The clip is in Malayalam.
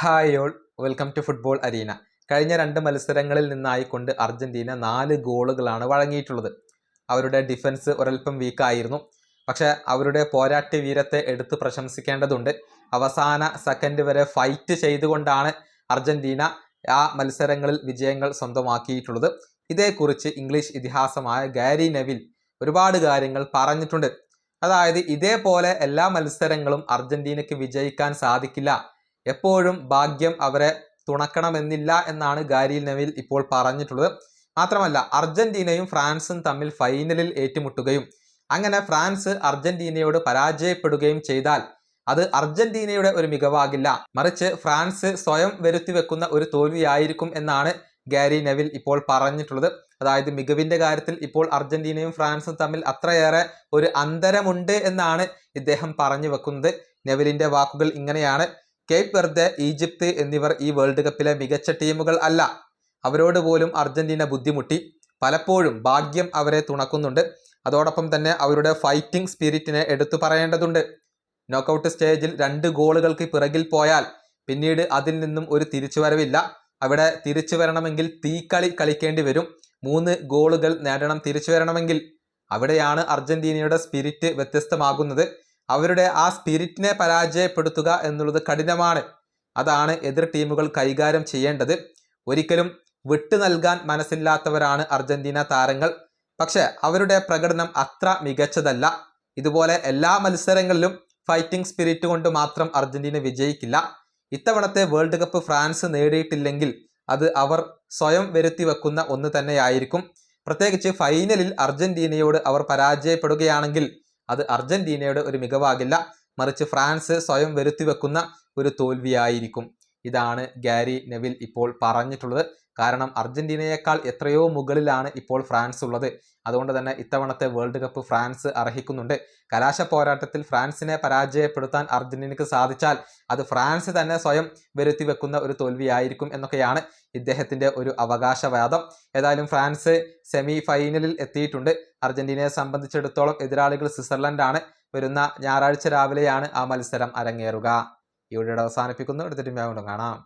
Hi all, welcome to football arena. കഴിഞ്ഞ 2 മത്സരങ്ങളിൽ നിന്നായിക്കൊണ്ട് അർജന്റീന 4 ഗോളുകളാണ് വഴങ്ങിയിട്ടുള്ളത്. അവരുടെ ഡിഫൻസ് ഒരൽപ്പം വീക്കായിരുന്നു. പക്ഷേ അവരുടെ പോരാട്ട വീരത്തെ എടുത്ത് പ്രശംസിക്കേണ്ടതുണ്ട്. അവസാന സെക്കൻഡ് വരെ ഫൈറ്റ് ചെയ്തുകൊണ്ടാണ് അർജന്റീന ആ മത്സരങ്ങളിൽ വിജയങ്ങൾ സ്വന്തമാക്കിയിട്ടുള്ളത്. ഇതേക്കുറിച്ച് ഇംഗ്ലീഷ് ഇതിഹാസമായ ഗാരി നെവിൽ ഒരുപാട് കാര്യങ്ങൾ പറഞ്ഞിട്ടുണ്ട്. അതായത് ഇതേപോലെ എല്ലാ മത്സരങ്ങളും അർജന്റീനയ്ക്ക് വിജയിക്കാൻ സാധിക്കില്ല, എപ്പോഴും ഭാഗ്യം അവരെ തുണക്കണമെന്നില്ല എന്നാണ് ഗാരി നെവിൽ ഇപ്പോൾ പറഞ്ഞിട്ടുള്ളത്. മാത്രമല്ല, അർജന്റീനയും ഫ്രാൻസും തമ്മിൽ ഫൈനലിൽ ഏറ്റുമുട്ടുകയും അങ്ങനെ ഫ്രാൻസ് അർജന്റീനയോട് പരാജയപ്പെടുകയും ചെയ്താൽ അത് അർജന്റീനയുടെ ഒരു മികവാകില്ല, മറിച്ച് ഫ്രാൻസ് സ്വയം വരുത്തി വെക്കുന്ന ഒരു തോൽവിയായിരിക്കും എന്നാണ് ഗാരി നെവിൽ ഇപ്പോൾ പറഞ്ഞിട്ടുള്ളത്. അതായത് മികവിന്റെ കാര്യത്തിൽ ഇപ്പോൾ അർജന്റീനയും ഫ്രാൻസും തമ്മിൽ അത്രയേറെ ഒരു അന്തരമുണ്ട് എന്നാണ് ഇദ്ദേഹം പറഞ്ഞു വെക്കുന്നത്. നെവിലിന്റെ വാക്കുകൾ ഇങ്ങനെയാണ്: കേപ്പ് വെർദെ, ഈജിപ്ത് എന്നിവർ ഈ വേൾഡ് കപ്പിലെ മികച്ച ടീമുകൾ അല്ല. അവരോട് പോലും അർജന്റീന ബുദ്ധിമുട്ടി. പലപ്പോഴും ഭാഗ്യം അവരെ തുണക്കുന്നുണ്ട്. അതോടൊപ്പം തന്നെ അവരുടെ ഫൈറ്റിംഗ് സ്പിരിറ്റിനെ എടുത്തു പറയേണ്ടതുണ്ട്. നോക്കൌട്ട് സ്റ്റേജിൽ 2 ഗോളുകൾക്ക് പിറകിൽ പോയാൽ പിന്നീട് അതിൽ നിന്നും ഒരു തിരിച്ചുവരവില്ല. അവിടെ തിരിച്ചു വരണമെങ്കിൽ തീക്കളി കളിക്കേണ്ടി വരും. 3 ഗോളുകൾ നേടണം തിരിച്ചു വരണമെങ്കിൽ. അവിടെയാണ് അർജന്റീനയുടെ സ്പിരിറ്റ് വ്യത്യസ്തമാകുന്നത്. അവരുടെ ആ സ്പിരിറ്റിനെ പരാജയപ്പെടുത്തുക എന്നുള്ളത് കഠിനമാണ്. അതാണ് എതിർ ടീമുകൾ കൈകാര്യം ചെയ്യേണ്ടത്. ഒരിക്കലും വിട്ടു നൽകാൻ മനസ്സില്ലാത്തവരാണ് അർജന്റീന താരങ്ങൾ. പക്ഷെ അവരുടെ പ്രകടനം അത്ര മികച്ചതല്ല. ഇതുപോലെ എല്ലാ മത്സരങ്ങളിലും ഫൈറ്റിംഗ് സ്പിരിറ്റ് കൊണ്ട് മാത്രം അർജന്റീന വിജയിക്കില്ല. ഇത്തവണത്തെ വേൾഡ് കപ്പ് ഫ്രാൻസ് നേടിയിട്ടില്ലെങ്കിൽ അത് അവർ സ്വയം വരുത്തി വെക്കുന്ന ഒന്ന് തന്നെയായിരിക്കും. പ്രത്യേകിച്ച് ഫൈനലിൽ അർജന്റീനയോട് അവർ പരാജയപ്പെടുകയാണെങ്കിൽ അത് അർജന്റീനയുടെ ഒരു മികവാകില്ല, മറിച്ച് ഫ്രാൻസ് സ്വയം വരുത്തി വെക്കുന്ന ഒരു തോൽവിയായിരിക്കും. ഇതാണ് ഗാരി നെവിൽ ഇപ്പോൾ പറഞ്ഞിട്ടുള്ളത്. കാരണം അർജന്റീനയേക്കാൾ എത്രയോ മുകളിലാണ് ഇപ്പോൾ ഫ്രാൻസ് ഉള്ളത്. അതുകൊണ്ട് തന്നെ ഇത്തവണത്തെ വേൾഡ് കപ്പ് ഫ്രാൻസ് അർഹിക്കുന്നുണ്ട്. കലാശ പോരാട്ടത്തിൽ ഫ്രാൻസിനെ പരാജയപ്പെടുത്താൻ അർജന്റീനയ്ക്ക് സാധിച്ചാൽ അത് ഫ്രാൻസ് തന്നെ സ്വയം വരുത്തി വെക്കുന്ന ഒരു തോൽവിയായിരിക്കും എന്നൊക്കെയാണ് ഇദ്ദേഹത്തിന്റെ ഒരു അവകാശവാദം. ഏതായാലും ഫ്രാൻസ് സെമി ഫൈനലിൽ എത്തിയിട്ടുണ്ട്. അർജന്റീനയെ സംബന്ധിച്ചിടത്തോളം എതിരാളികൾ സ്വിറ്റ്സർലൻഡാണ്. വരുന്ന ഞായറാഴ്ച രാവിലെയാണ് ആ മത്സരം അരങ്ങേറുക. ഈ വീഡിയോ അവസാനിപ്പിക്കുന്നു. അടുത്ത ടീം കാണാം.